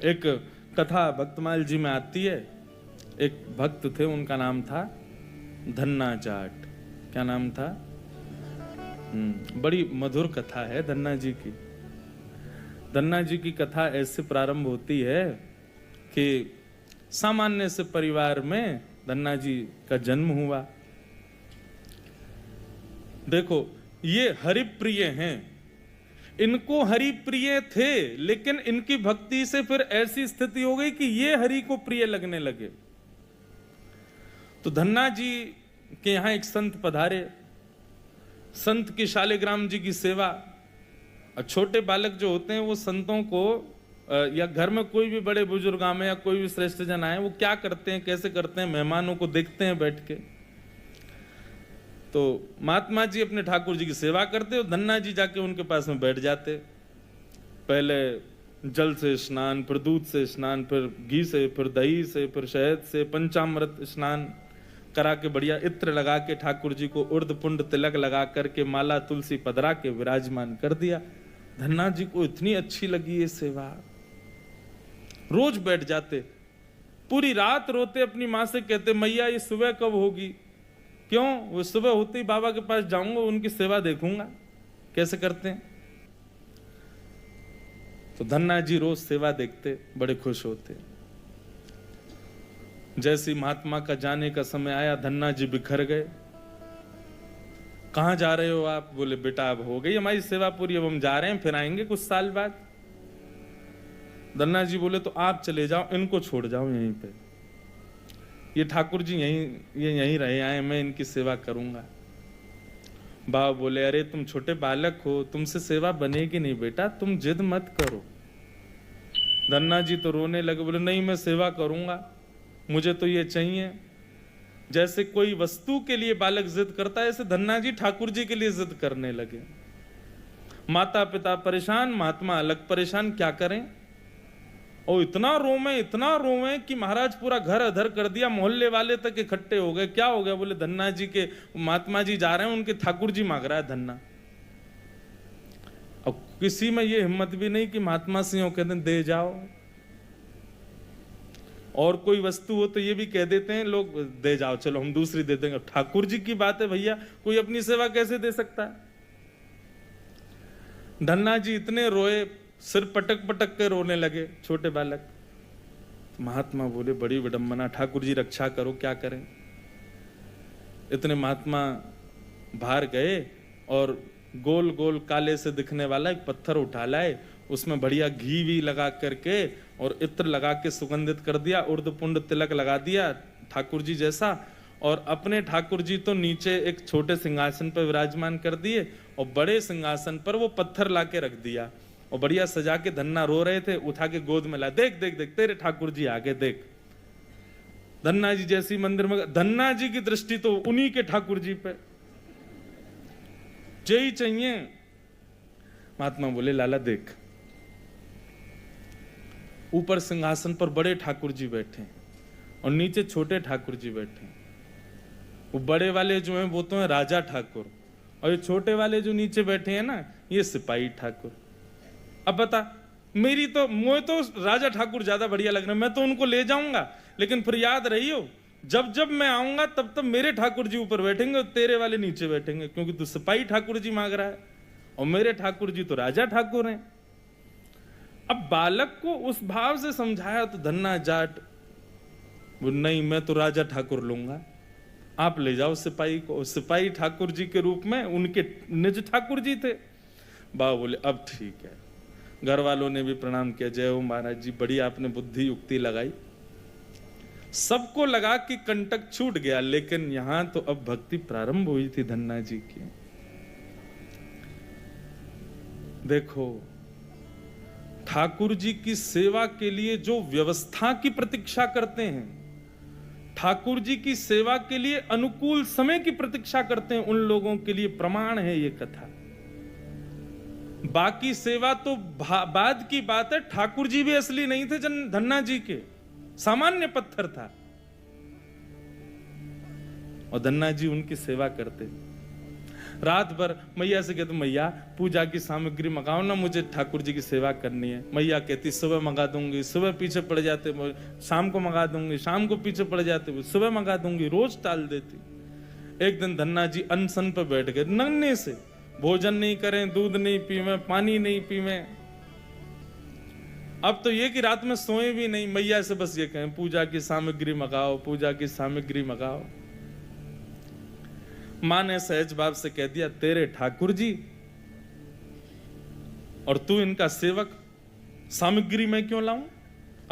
एक कथा भक्तमाल जी में आती है। एक भक्त थे, उनका नाम था धन्ना जाट। क्या नाम था? बड़ी मधुर कथा है धन्ना जी की। धन्ना जी की कथा ऐसे प्रारंभ होती है कि सामान्य से परिवार में धन्ना जी का जन्म हुआ। देखो, ये हरिप्रिय हैं, इनको हरि प्रिय थे, लेकिन इनकी भक्ति से फिर ऐसी स्थिति हो गई कि ये हरि को प्रिय लगने लगे। तो धन्ना जी के यहां एक संत पधारे। संत की शालिग्राम जी की सेवा। और छोटे बालक जो होते हैं वो संतों को या घर में कोई भी बड़े बुजुर्ग आए या कोई भी श्रेष्ठ जन आए, वो क्या करते हैं, कैसे करते हैं, मेहमानों को देखते हैं बैठ के। तो महात्मा जी अपने ठाकुर जी की सेवा करते और धन्ना जी जाके उनके पास में बैठ जाते। पहले जल से स्नान, फिर दूध से स्नान, फिर घी से, फिर दही से, फिर शहद से, पंचामृत स्नान करा के बढ़िया इत्र लगा के ठाकुर जी को उर्द पुंड तिलक लगा करके माला तुलसी पधरा के विराजमान कर दिया। धन्ना जी को इतनी अच्छी लगी ये सेवा, रोज बैठ जाते, पूरी रात रोते, अपनी माँ से कहते मैया ये सुबह कब होगी। क्यों? वो सुबह होते ही बाबा के पास जाऊंगा, उनकी सेवा देखूंगा कैसे करते हैं। तो धन्ना जी रोज सेवा देखते, बड़े खुश होते। जैसे महात्मा का जाने का समय आया, धन्ना जी बिखर गए। कहां जा रहे हो आप? बोले बेटा अब हो गई हमारी सेवा पूरी, अब हम जा रहे हैं, फिर आएंगे कुछ साल बाद। धन्ना जी बोले तो आप चले जाओ, इनको छोड़ जाओ यहीं पे, ये ठाकुर जी यहीं रहे आए, मैं इनकी सेवा करूंगा। बाबा बोले अरे तुम छोटे बालक हो, तुमसे सेवा बनेगी नहीं बेटा, तुम जिद मत करो। धन्ना जी तो रोने लगे, बोले नहीं मैं सेवा करूंगा, मुझे तो ये चाहिए। जैसे कोई वस्तु के लिए बालक जिद करता है, ऐसे धन्ना जी ठाकुर जी के लिए जिद करने लगे। माता पिता परेशान, महात्मा अलग परेशान, क्या करें। और इतना रोवे कि महाराज पूरा घर अधर कर दिया, मोहल्ले वाले तक इकट्ठे हो गए। क्या हो गया? बोले धन्ना जी के महात्मा जी जा रहे हैं, उनके ठाकुर जी मांग रहा है धन्ना। अब किसी में ये हिम्मत भी नहीं कि महात्मा सिंह कहते हैं दे जाओ। और कोई वस्तु हो तो ये भी कह देते हैं लोग दे जाओ, चलो हम दूसरी दे देंगे। ठाकुर जी की बात है भैया, कोई अपनी सेवा कैसे दे सकता है। धन्ना जी इतने रोए, सिर पटक पटक के रोने लगे छोटे बालक। तो महात्मा बोले बड़ी विडंबना, ठाकुर जी रक्षा करो, क्या करें। इतने महात्मा बाहर गए और गोल गोल काले से दिखने वाला एक पत्थर उठा लाए, उसमें बढ़िया घी भी लगा करके और इत्र लगा के सुगंधित कर दिया, उर्द पुंड तिलक लगा दिया ठाकुर जी जैसा। और अपने ठाकुर जी तो नीचे एक छोटे सिंहासन पर विराजमान कर दिए और बड़े सिंहासन पर वो पत्थर लाके रख दिया और बढ़िया सजा के। धन्ना रो रहे थे, उठा के गोद में ला, देख देख देख तेरे ठाकुर जी आगे देख। धन्ना जी जैसी मंदिर में, धन्ना जी की दृष्टि तो उन्हीं के ठाकुर जी पे, जय चाहिए। महात्मा बोले लाला देख, ऊपर सिंहासन पर बड़े ठाकुर जी बैठे और नीचे छोटे ठाकुर जी बैठे। वो बड़े वाले जो हैं वो तो हैं राजा ठाकुर, और ये छोटे वाले जो नीचे बैठे हैं ना, ये सिपाही ठाकुर। अब बता, मुझे तो राजा ठाकुर ज्यादा बढ़िया लग रहा है, मैं तो उनको ले जाऊंगा, लेकिन फिर याद रहियो जब जब मैं आऊंगा तब तब मेरे ठाकुर जी ऊपर बैठेंगे और तेरे वाले नीचे बैठेंगे, क्योंकि तू सिपाही ठाकुर जी मांग रहा है और मेरे ठाकुर जी तो राजा ठाकुर हैं। अब बालक को उस भाव से समझाया तो धन्ना जाट नहीं, मैं तो राजा ठाकुर लूंगा, आप ले जाओ सिपाही को। सिपाही ठाकुर जी के रूप में उनके निज ठाकुर जी थे। बाबा बोले अब ठीक है। घर वालों ने भी प्रणाम किया, जय हो महाराज जी, बड़ी आपने बुद्धि युक्ति लगाई। सबको लगा कि कंटक छूट गया, लेकिन यहां तो अब भक्ति प्रारंभ हुई थी धन्ना जी की। देखो, ठाकुर जी की सेवा के लिए जो व्यवस्था की प्रतीक्षा करते हैं, ठाकुर जी की सेवा के लिए अनुकूल समय की प्रतीक्षा करते हैं, उन लोगों के लिए प्रमाण है ये कथा। बाकी सेवा तो बाद की बात है। ठाकुर जी भी असली नहीं थे, धन्ना जी के सामान्य पत्थर था और धन्ना जी उनकी सेवा करते। रात भर मैया से कहते मैया पूजा की सामग्री मंगाओ ना, मुझे ठाकुर जी की सेवा करनी है। मैया कहती सुबह मंगा दूंगी, सुबह पीछे पड़ जाते, शाम को मंगा दूंगी, शाम को पीछे पड़ जाते, सुबह मंगा दूंगी, रोज टाल देती। एक दिन धन्ना जी अनशन पे बैठ गए, नन्हे से, भोजन नहीं करें, दूध नहीं पीवे, पानी नहीं पीवे। अब तो ये कि रात में सोए भी नहीं, मैया से बस ये कहें पूजा की सामग्री मंगाओ, पूजा की सामग्री मंगाओ। मां ने सहज भाव से कह दिया तेरे ठाकुर जी और तू इनका सेवक, सामग्री मैं क्यों लाऊं,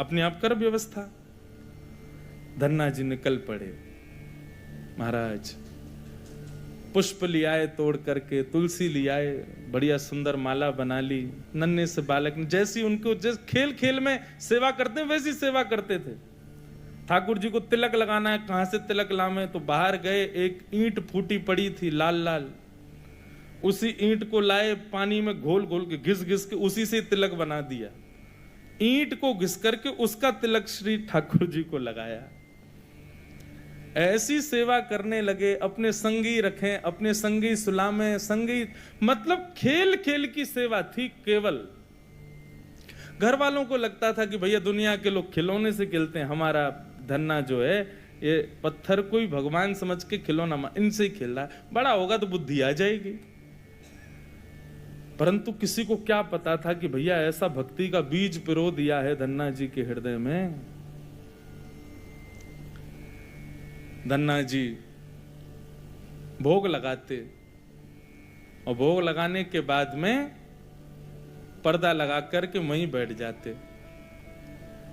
अपने आप कर व्यवस्था। धन्ना जी निकल पड़े। महाराज पुष्प लियाए तोड़ करके, तुलसी लियाए, बढ़िया सुंदर माला बना ली। नन्हे से बालक ने जैसी उनको जैसे खेल खेल में सेवा करते वैसी सेवा करते थे। ठाकुर जी को तिलक लगाना है, कहां से तिलक लावे, तो बाहर गए, एक ईंट फूटी पड़ी थी लाल लाल, उसी ईंट को लाए, पानी में घोल घोल के घिस घिस के उसी से तिलक बना दिया। ईंट को घिस करके उसका तिलक श्री ठाकुर जी को लगाया। ऐसी सेवा करने लगे, अपने संगी रखें, अपने संगी सुलामें, संगी मतलब खेल खेल की सेवा थी केवल। घर वालों को लगता था कि भैया दुनिया के लोग खिलौने से खेलते हैं, हमारा धन्ना जो है ये पत्थर को ही भगवान समझ के खिलौना इनसे ही खेल रहा है, बड़ा होगा तो बुद्धि आ जाएगी। परंतु किसी को क्या पता था कि भैया ऐसा भक्ति का बीज पिरो दिया है धन्ना जी के हृदय में। धन्ना जी भोग लगाते और भोग लगाने के बाद में पर्दा लगा करके वहीं बैठ जाते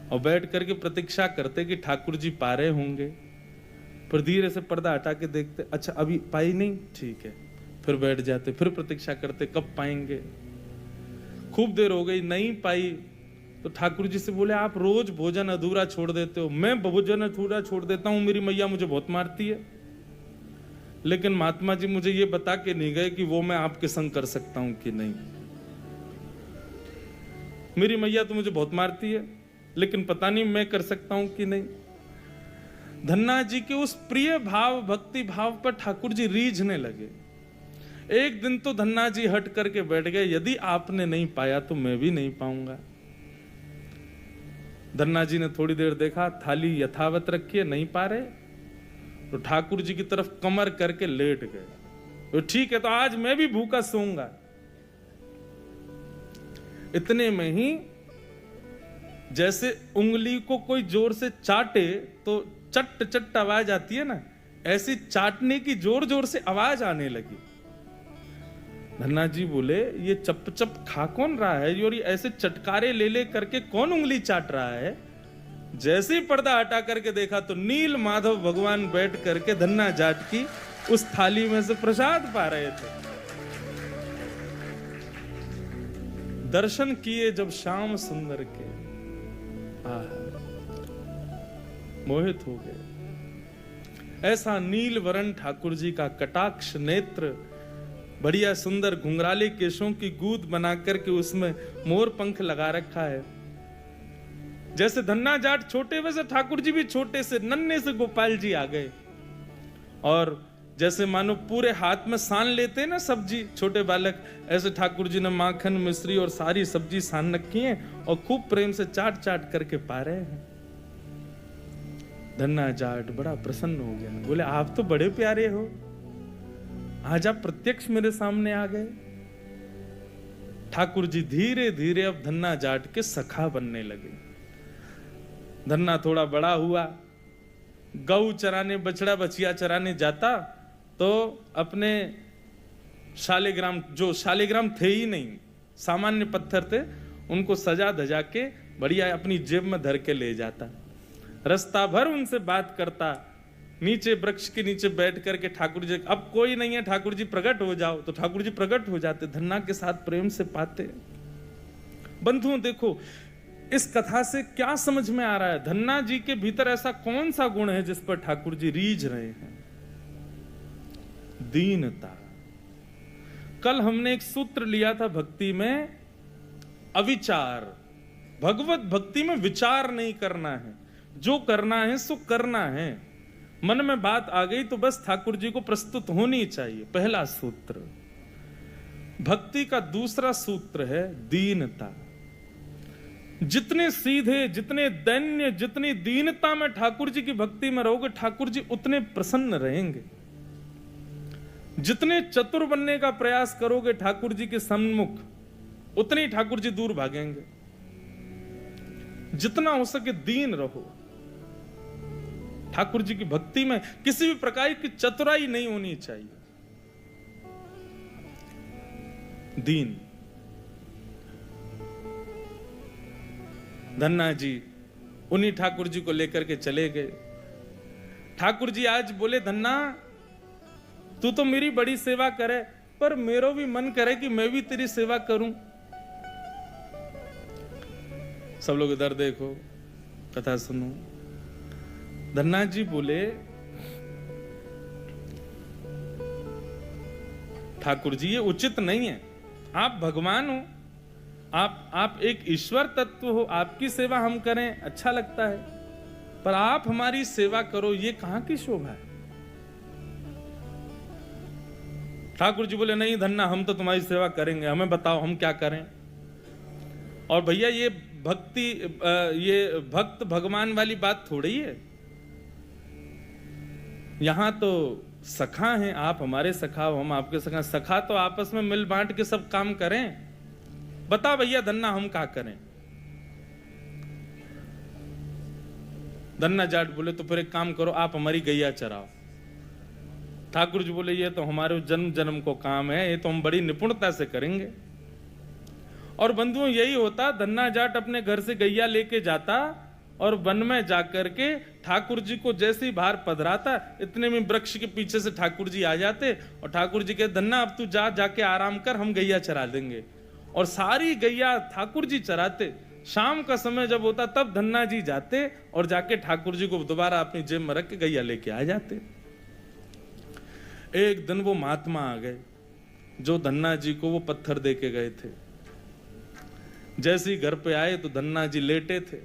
और बैठ करके प्रतीक्षा करते कि ठाकुर जी पा रहे होंगे। फिर धीरे से पर्दा हटा के देखते, अच्छा अभी पाई नहीं, ठीक है, फिर बैठ जाते, फिर प्रतीक्षा करते कब पाएंगे। खूब देर हो गई, नहीं पाई तो ठाकुर जी से बोले आप रोज भोजन अधूरा छोड़ देते हो। मैं भोजन अधूरा छोड़ देता हूं, मेरी मैया मुझे बहुत मारती है, लेकिन महात्मा जी मुझे ये बता के नहीं गए कि वो मैं आपके संग कर सकता हूं कि नहीं। मेरी मैया तो मुझे बहुत मारती है, लेकिन पता नहीं मैं कर सकता हूं कि नहीं। धन्ना जी के उस प्रिय भाव, भक्ति भाव पर ठाकुर जी रीझने लगे। एक दिन तो धन्ना जी हट करके बैठ गए, यदि आपने नहीं पाया तो मैं भी नहीं पाऊंगा। धन्ना जी ने थोड़ी देर देखा, थाली यथावत रखी है, नहीं पा रहे, तो ठाकुर जी की तरफ कमर करके लेट गए। तो ठीक है, तो आज मैं भी भूखा सोऊंगा। इतने में ही जैसे उंगली को कोई जोर से चाटे तो चट चट आवाज आती है ना, ऐसी चाटने की जोर जोर से आवाज आने लगी। धन्ना जी बोले ये चप चप खा कौन रहा है, और ये ऐसे चटकारे ले ले करके कौन उंगली चाट रहा है। जैसे ही पर्दा हटा करके देखा तो नील माधव भगवान बैठ करके धन्ना जाट की उस थाली में से प्रसाद पा रहे थे। दर्शन किए जब श्याम सुंदर के, मोहित हो गए। ऐसा नील वरण ठाकुर जी का कटाक्ष नेत्र, बढ़िया सुंदर घुंघराले केशों की गूंद बना करके उसमें मोर पंख लगा रखा है। जैसे धन्ना जाट छोटे वैसे ठाकुर जी भी छोटे से नन्हे से गोपाल जी आ गए। और जैसे मानो पूरे हाथ में सान लेते हैं ना सब्जी छोटे बालक, ऐसे ठाकुर जी ने माखन मिश्री और सारी सब्जी सान रखी है और खूब प्रेम से चाट चाट करके पा रहे हैं। धन्ना जाट बड़ा प्रसन्न हो गया, बोले आप तो बड़े प्यारे हो, आज आप प्रत्यक्ष मेरे सामने आ गए। ठाकुर जी धीरे धीरे अब धन्ना जाट के सखा बनने लगे। धन्ना थोड़ा बड़ा हुआ, गऊ चराने, बछड़ा बछिया चराने जाता तो अपने शालिग्राम, जो शालिग्राम थे ही नहीं, सामान्य पत्थर थे, उनको सजा धजा के बढ़िया अपनी जेब में धर के ले जाता। रास्ता भर उनसे बात करता, नीचे वृक्ष के नीचे बैठ करके ठाकुर जी, अब कोई नहीं है ठाकुर जी प्रकट हो जाओ, तो ठाकुर जी प्रकट हो जाते, धन्ना के साथ प्रेम से पाते। बंधुओं देखो इस कथा से क्या समझ में आ रहा है, धन्ना जी के भीतर ऐसा कौन सा गुण है जिस पर ठाकुर जी रीझ रहे हैं। दीनता। कल हमने एक सूत्र लिया था भक्ति में, अविचार। भगवत भक्ति में विचार नहीं करना है, जो करना है सो करना है। मन में बात आ गई तो बस ठाकुर जी को प्रस्तुत होनी चाहिए। पहला सूत्र। भक्ति का दूसरा सूत्र है दीनता। जितने सीधे, जितने दैन्य, जितनी दीनता में ठाकुर जी की भक्ति में रहोगे, ठाकुर जी उतने प्रसन्न रहेंगे। जितने चतुर बनने का प्रयास करोगे ठाकुर जी के सम्मुख, उतने ही ठाकुर जी दूर भागेंगे। जितना हो सके दीन रहो। ठाकुर जी की भक्ति में किसी भी प्रकार की चतुराई नहीं होनी चाहिए। दीन। धन्ना जी उन्हीं ठाकुर जी को लेकर के चले गए। ठाकुर जी आज बोले, धन्ना तू तो मेरी बड़ी सेवा करे, पर मेरो भी मन करे कि मैं भी तेरी सेवा करूं। सब लोग इधर देखो, कथा सुनो। धन्ना जी बोले, ठाकुर जी ये उचित नहीं है। आप भगवान हो, आप एक ईश्वर तत्व हो, आपकी सेवा हम करें अच्छा लगता है, पर आप हमारी सेवा करो, ये कहां की शोभा है। ठाकुर जी बोले, नहीं धन्ना हम तो तुम्हारी सेवा करेंगे, हमें बताओ हम क्या करें। और भैया ये भक्ति, ये भक्त भगवान वाली बात थोड़ी है। यहां तो सखा हैं, आप हमारे सखा हो, हम आपके सखा। सखा तो आपस में मिल बांट के सब काम करें। बता भैया धन्ना हम क्या करें। धन्ना जाट बोले, तो फिर एक काम करो, आप हमारी गैया चराओ। ठाकुर जी बोले, ये तो हमारे जन्म जन्म को काम है, ये तो हम बड़ी निपुणता से करेंगे। और बंधुओं यही होता, धन्ना जाट अपने घर से गैया लेके जाता और वन में जाकर के ठाकुर जी को जैसे ही बाहर पधराता, इतने में वृक्ष के पीछे से ठाकुर जी आ जाते और ठाकुर जी कहते, धन्ना अब तू जाके आराम कर, हम गैया चरा देंगे। और सारी गैया ठाकुर जी चराते। शाम का समय जब होता तब धन्ना जी जाते और जाके ठाकुर जी को दोबारा अपनी जेब में रख के गैया लेके आ जाते। एक दिन वो महात्मा आ गए जो धन्ना जी को वो पत्थर दे के गए थे। जैसे ही घर पे आए तो धन्ना जी लेटे थे।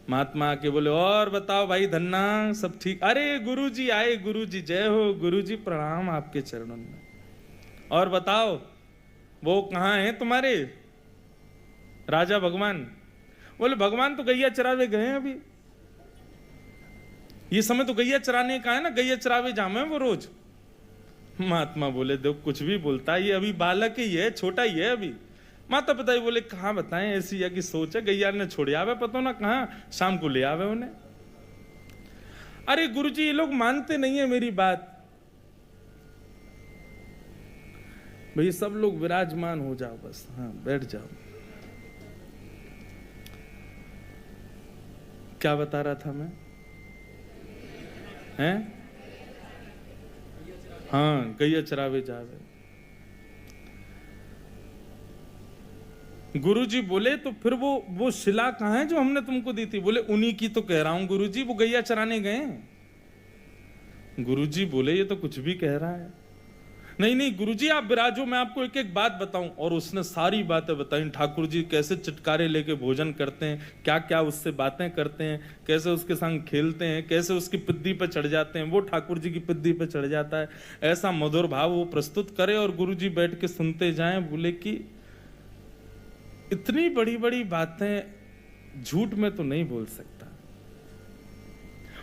महात्मा आके बोले, और बताओ भाई धन्ना सब ठीक? अरे गुरुजी आए, गुरुजी जय हो, गुरुजी प्रणाम आपके चरणों में। और बताओ वो कहाँ हैं तुम्हारे राजा भगवान? बोले, भगवान तो गैया चरावे गए हैं अभी। ये समय तो गैया चराने का है ना, गैया चरावे जामे वो रोज। महात्मा बोले, देखो कुछ भी बोलता है, ये अभी बालक ही है, छोटा ही है अभी। माता पिता ही बोले, कहाँ बताएं, ऐसी या की सोच है, गैया ने छोड़ आवे, पता ना कहाँ शाम को ले आवे उन्हें। अरे गुरुजी ये लोग मानते नहीं है मेरी बात। भाई सब लोग विराजमान हो जाओ बस, हाँ बैठ जाओ। क्या बता रहा था मैं? हैं? हाँ गैया चरावे जावे। गुरुजी बोले, तो फिर वो शिला कहाँ है जो हमने तुमको दी थी? बोले, उन्हीं की तो कह रहा हूं गुरुजी, वो गैया चराने गए। गुरुजी बोले, ये तो कुछ भी कह रहा है। नहीं नहीं गुरुजी आप विराजो, मैं आपको एक एक बात बताऊं। और उसने सारी बातें बताई। ठाकुर जी कैसे चटकारे लेके भोजन करते हैं, क्या क्या उससे बातें करते हैं, कैसे उसके संग खेलते हैं, कैसे उसकी पिद्दी पे चढ़ जाते हैं, वो ठाकुर जी की पिद्दी पे चढ़ जाता है। ऐसा मधुर भाव वो प्रस्तुत करे और गुरुजी बैठ के सुनते जाएं। बोले कि इतनी बड़ी बड़ी बातें झूठ में तो नहीं बोल सकता।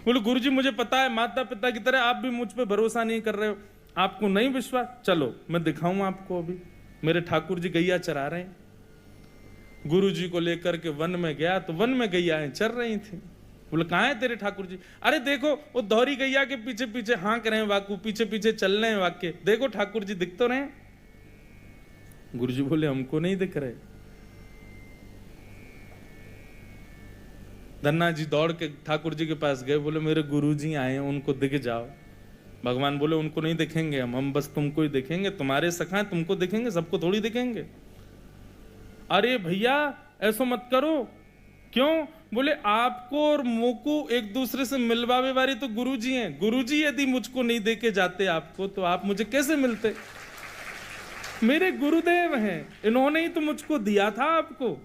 बोले, गुरुजी मुझे पता है, माता पिता की तरह आप भी मुझ पे भरोसा नहीं कर रहे हो, आपको नहीं विश्वास, चलो मैं दिखाऊं आपको। अभी मेरे ठाकुर जी गैया चरा रहे हैं। गुरुजी को लेकर के वन में गया तो वन में गैयाएं चर रही थी। बोले, कहाँ है तेरे ठाकुर जी? अरे देखो वो दोहरी गैया के पीछे पीछे हाँक रहे हैं, वाकू पीछे पीछे चल रहे हैं वाक्य, देखो ठाकुर जी दिख तो रहे। गुरुजी बोले, हमको नहीं दिख रहे। धन्ना जी दौड़ के ठाकुर जी के पास गए। बोले, मेरे गुरुजी आए हैं, उनको दिख जाओ। भगवान बोले, उनको नहीं दिखेंगे हम बस तुमको ही दिखेंगे, तुम्हारे सखा हैं, तुमको दिखेंगे, सबको थोड़ी दिखेंगे। अरे भैया ऐसा मत करो। क्यों? बोले, आपको और मोको एक दूसरे से मिलवावे वाले तो गुरुजी हैं। गुरुजी यदि मुझको नहीं देके जाते आपको, तो आप मुझे कैसे मिलते? मेरे गुरुदेव हैं, इन्होंने ही तो मुझको दिया था आपको।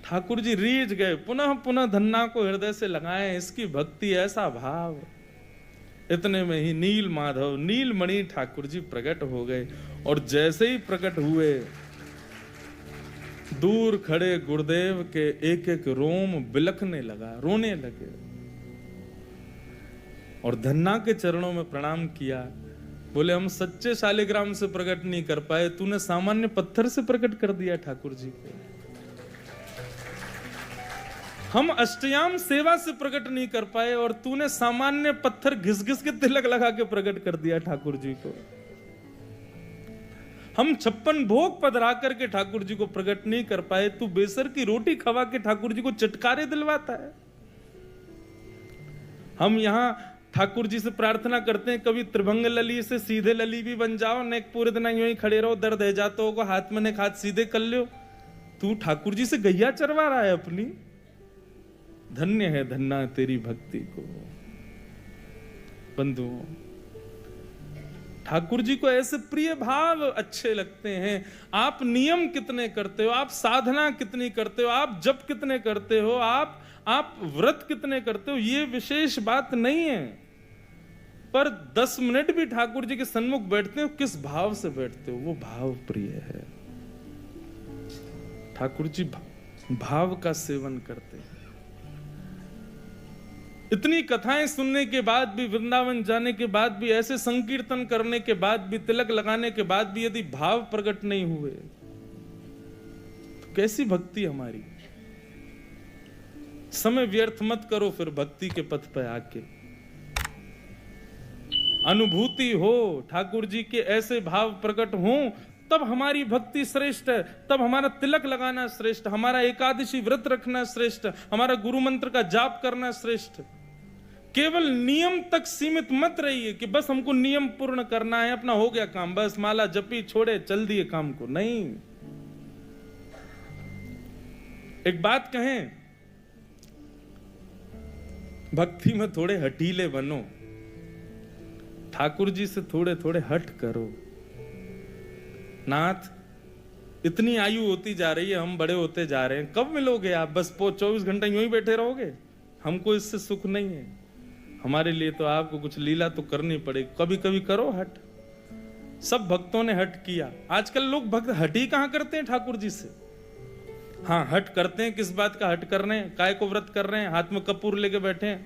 ठाकुर जी रीझ गए, पुनः पुनः धन्ना को हृदय से लगाए। इसकी भक्ति, ऐसा भाव। इतने में ही नील माधव नीलमणि ठाकुर जी प्रकट हो गए। और जैसे ही प्रकट हुए, दूर खड़े गुरुदेव के एक एक रोम बिलखने लगा, रोने लगे और धन्ना के चरणों में प्रणाम किया। बोले हम सच्चे शालिग्राम से प्रकट नहीं कर पाए, तूने सामान्य पत्थर से प्रकट कर दिया ठाकुर जी को। हम अष्टयाम सेवा से प्रकट नहीं कर पाए और तूने सामान्य पत्थर घिस घिस के तिलक लगा के प्रकट कर दिया ठाकुर जी को। हम 56 भोग पधरा करके ठाकुर जी को प्रकट नहीं कर पाए, तू बेसर की रोटी खवा के ठाकुर जी को चटकारे दिलवाता है। हम यहां ठाकुर जी से प्रार्थना करते हैं, कभी त्रिभंग लली से सीधे लली भी बन जाओ, ने पूरे दिन यूं ही खड़े रहो, दर्द है जाते हो, हाथ में ने हाथ सीधे कर लो। तू ठाकुर जी से गैया चरवा रहा है अपनी। धन्य है धन्ना तेरी भक्ति को। बंधुओं, ठाकुर जी को ऐसे प्रिय भाव अच्छे लगते हैं। आप नियम कितने करते हो, आप साधना कितनी करते हो, आप जप कितने करते हो, आप व्रत कितने करते हो, ये विशेष बात नहीं है, पर 10 मिनट भी ठाकुर जी के सन्मुख बैठते हो, किस भाव से बैठते हो, वो भाव प्रिय है। ठाकुर जी भाव का सेवन करते हैं। इतनी कथाएं सुनने के बाद भी, वृंदावन जाने के बाद भी, ऐसे संकीर्तन करने के बाद भी, तिलक लगाने के बाद भी यदि भाव प्रकट नहीं हुए तो कैसी भक्ति हमारी। समय व्यर्थ मत करो फिर भक्ति के पथ पर आके। अनुभूति हो, ठाकुर जी के ऐसे भाव प्रकट हो, तब हमारी भक्ति श्रेष्ठ है, तब हमारा तिलक लगाना श्रेष्ठ, हमारा एकादशी व्रत रखना श्रेष्ठ, हमारा गुरु मंत्र का जाप करना श्रेष्ठ। केवल नियम तक सीमित मत रहिए कि बस हमको नियम पूर्ण करना है, अपना हो गया काम, बस माला जपी छोड़े चल दिए काम को। नहीं, एक बात कहें, भक्ति में थोड़े हठीले बनो, ठाकुर जी से थोड़े थोड़े हट करो। नाथ, इतनी आयु होती जा रही है, हम बड़े होते जा रहे हैं, कब मिलोगे आप? बस 24 घंटे यूं ही बैठे रहोगे? हमको इससे सुख नहीं है। हमारे लिए तो आपको कुछ लीला तो करनी पड़ेगी, कभी कभी करो हट। सब भक्तों ने हट किया। आजकल लोग भक्त हट ही कहां करते हैं ठाकुर जी से। हाँ, हट करते हैं, किस बात का हट कर रहे हैं? काय को व्रत कर रहे हैं, हाथ में कपूर लेके बैठे हैं,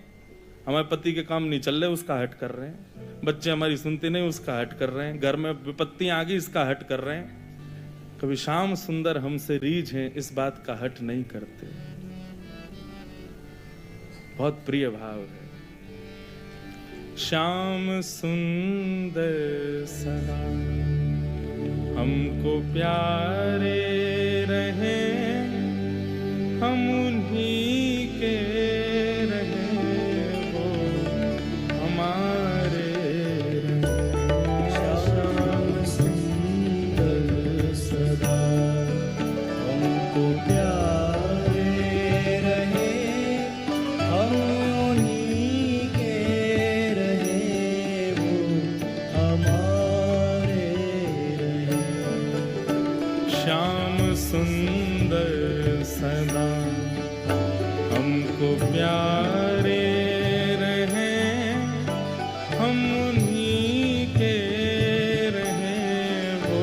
हमारे पति के काम नहीं चल रहे, उसका हट कर रहे हैं, बच्चे हमारी सुनते नहीं, उसका हट कर रहे हैं, घर में विपत्तियां आ गई, इसका हट कर रहे हैं। कभी श्याम सुंदर हमसे रीझ हैं, इस बात का हट नहीं करते। बहुत प्रिय भाव है। श्याम सुंदर सदा हमको प्यारे रहे, हम उन्हीं के रहे, वो हमारे रहे। श्याम सुंदर सदा हमको प्यारे रहे, हम उन्हीं के रहे, वो हमारे रहे। श्याम सुंदर सदा हमको प्यारे रहे, हम उन्हीं के रहे, वो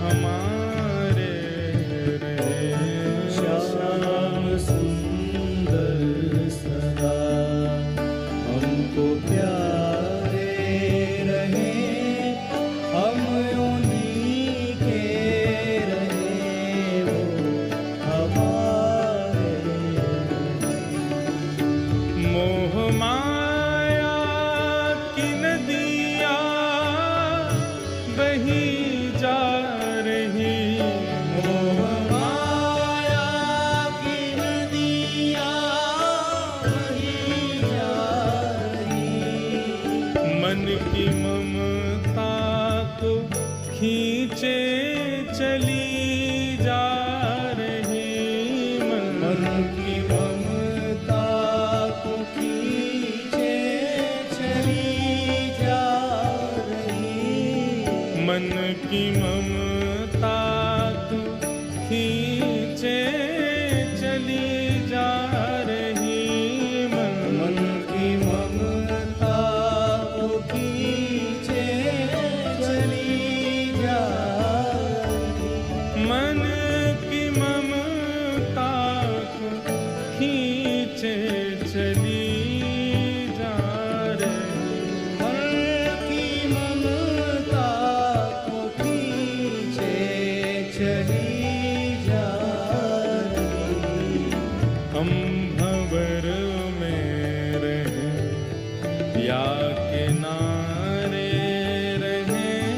हमारे रहे। श्याम सुंदर सदा हमको प्यारे रहे, हम उन्हीं के रहे, वो हमारे। मोह माया की नदियाँ बही जा रही, मोह माया की नदियाँ बही जा रही, मन की ममता को खींचे चली जा रही, मन की ममता को खींचे चली जा रही, मन की ममता को खींचे चली जा रही, मन की ममता चली जा रही, हर की ममता को खींचे चली जा रही। हम भंवर में रहें या किनारे रहें,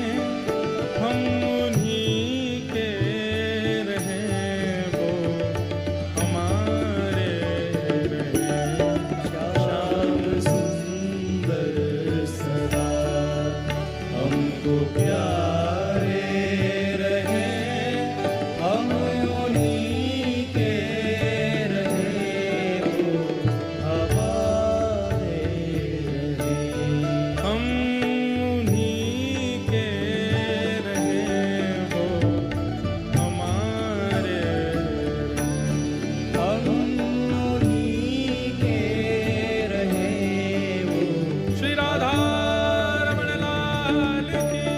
हम उन्हीं के रहें, वो हमारे रहें। श्याम सुंदर सदा हमको प्यारे रहे, हम उन्हीं के रहे, वो हमारे रहे। हम उन्हीं के रहें, वो हमारे रहें। हम उन्हीं के रहे, वो श्री राधा रमण लाल की।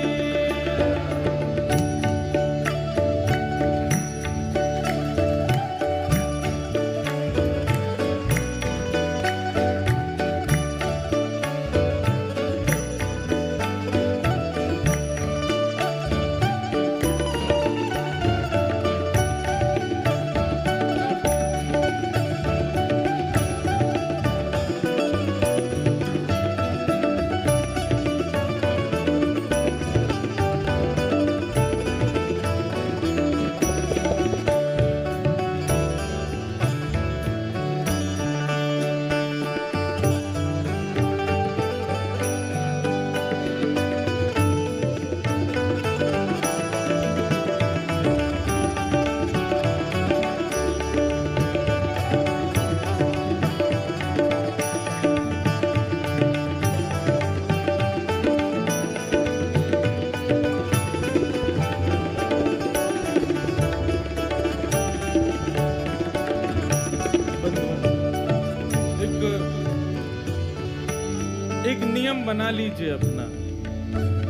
एक नियम बना लीजिए अपना।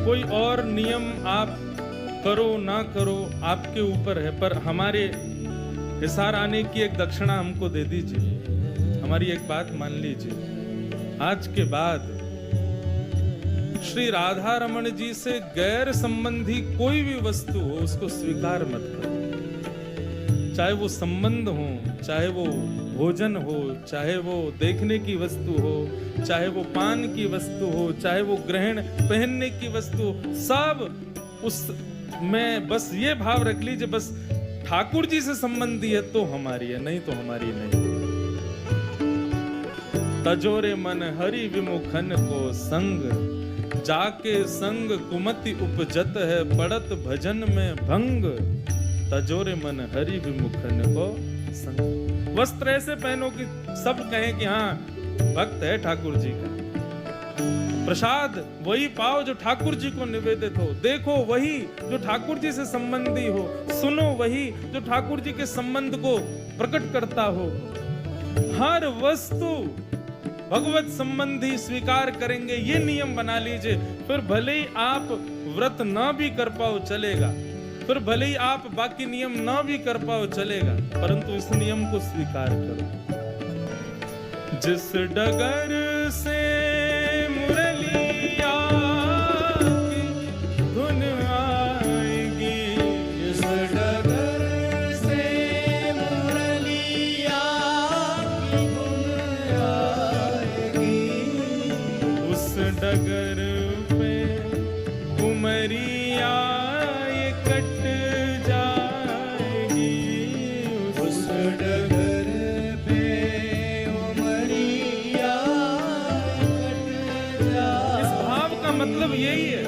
कोई और नियम आप करो ना करो आपके ऊपर है, पर हमारे हिसार आने की एक दक्षिणा हमको दे दीजिए। हमारी एक बात मान लीजिए, आज के बाद श्री राधा रमण जी से गैर संबंधी कोई भी वस्तु हो उसको स्वीकार मत करो। चाहे वो संबंध हो, चाहे वो भोजन हो, चाहे वो देखने की वस्तु हो, चाहे वो पान की वस्तु हो, चाहे वो ग्रहण पहनने की वस्तु हो, सब उस में बस ये भाव रख लीजिए, बस ठाकुर जी से संबंधी है तो हमारी है, नहीं तो हमारी नहीं। तजोरे मन हरि विमुखन को संग, जाके संग कुमति उपजत है, पड़त भजन में भंग। तजोरे मन हरि विमुखन को संग। वस्त्र ऐसे पहनो कि सब कहें कि हाँ भक्त है ठाकुर जी का। प्रसाद वही पाओ जो ठाकुर जी को निवेदित हो, देखो वही जो ठाकुर जी से संबंधी हो, सुनो वही जो ठाकुर जी के संबंध को प्रकट करता हो। हर वस्तु भगवत संबंधी स्वीकार करेंगे, ये नियम बना लीजिए। फिर भले ही आप व्रत ना भी कर पाओ चलेगा, फिर भले ही आप बाकी नियम ना भी कर पाओ चलेगा, परंतु इस नियम को स्वीकार करो। जिस डगर से मुरलिया की धुन आएगी, जिस डगर से मुरलिया की धुन आएगी, उस डगर पे उमरिया ये कट जाएगी। उस डगर पे उमरिया कट जाएगी। इस भाव का मतलब यही है,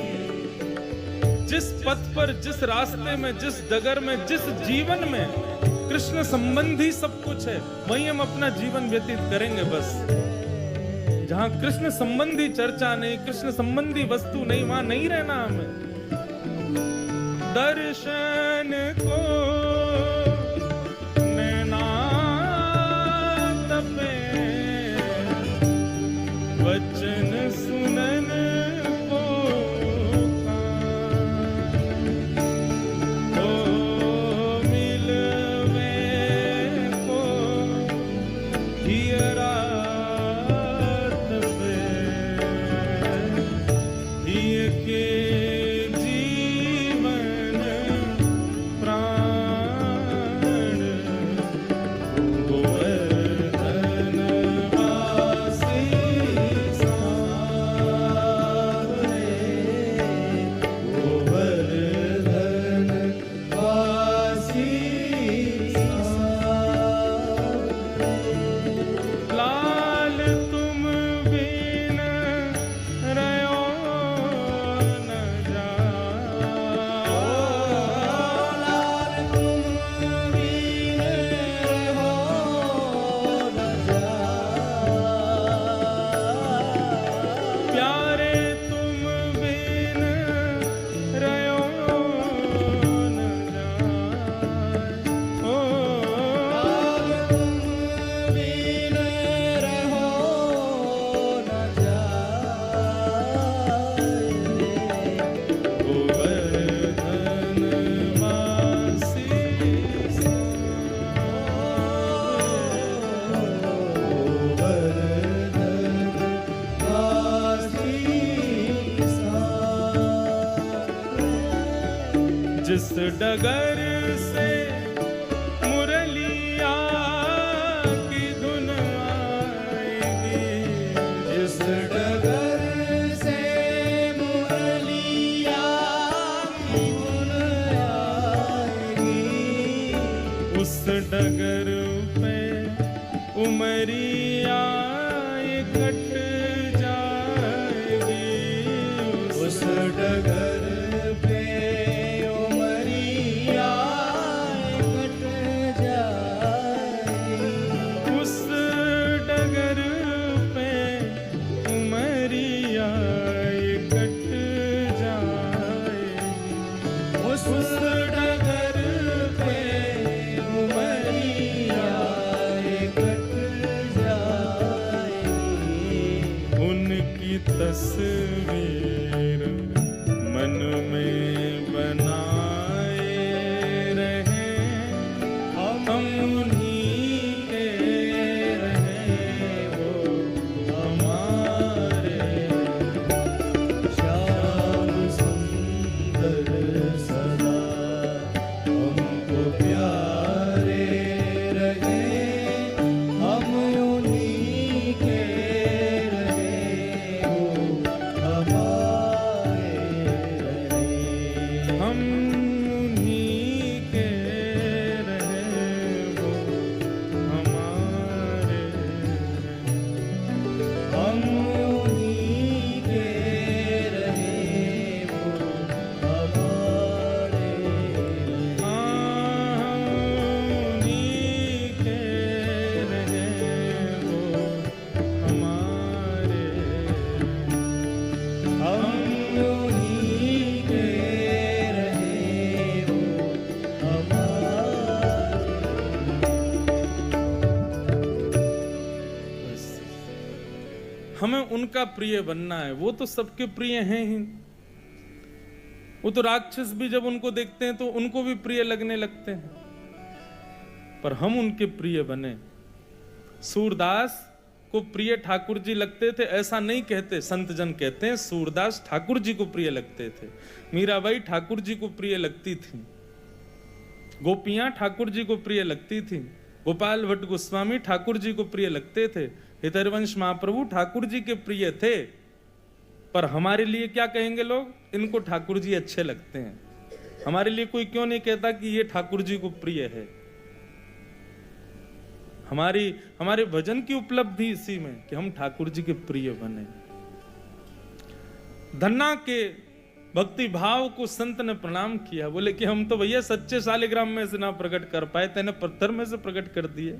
जिस पथ पर, जिस रास्ते में, जिस डगर में, जिस जीवन में कृष्ण संबंधी सब कुछ है, वहीं हम अपना जीवन व्यतीत करेंगे। बस जहां कृष्ण संबंधी चर्चा नहीं, कृष्ण संबंधी वस्तु नहीं, वहां नहीं रहना हमें। दर्शन को नैना तपे, वचन सुनन को कान, ओ मिलवे को हियरा जिस डगर से मुरलिया की धुन आएगी, जिस डगर से मुरलिया की धुन आएगी, उस डगर पे उमरिया कट जाएगी, उस डगर पे उमरिया कट जाएगी, उस डगर पे उमरिया कट जाएगी, उस डगर पे उमरिया कट जाएगी। उनकी तस्वीर मन में बनाए रहे, हम उन्हीं के रहे, वो हमारे। श्याम सुंदर सदा हमको प्यारे रहे, हम उन्हीं के रहे, वो हमारे रहे। हम उन्हीं के रहे, वो हमारे। हम उन्हीं के रहे, वो हमारे रहे। हाँ, उन्हीं के रहे, वो हमारे। हम उन्हीं के रहे, वो हमारे। बस। हमें उनका प्रिय बनना है, वो तो सबके प्रिय हैं ही। वो तो राक्षस भी जब उनको देखते हैं तो उनको भी प्रिय लगने लगते हैं, पर हम उनके प्रिय बने। सूरदास को प्रिय ठाकुर जी लगते थे ऐसा नहीं कहते, संत जन कहते हैं सूरदास ठाकुर जी को प्रिय लगते थे। मीराबाई ठाकुर जी को प्रिय लगती थी, गोपियां ठाकुर जी को प्रिय लगती थी, गोपाल भट्ट गोस्वामी ठाकुर जी को प्रिय लगते थे, हितरवंश महाप्रभु ठाकुर जी के प्रिय थे। पर हमारे लिए क्या कहेंगे लोग, इनको ठाकुर जी अच्छे लगते हैं। हमारे लिए कोई क्यों नहीं कहता कि ये ठाकुर जी को प्रिय है। हमारे भजन की उपलब्धि इसी में कि हम ठाकुर जी के प्रिय बने। धन्ना के भक्ति भाव को संत ने प्रणाम किया, बोले कि हम तो भैया सच्चे शालिग्राम में से ना प्रकट कर पाए, तेने पत्थर में से प्रकट कर दिए।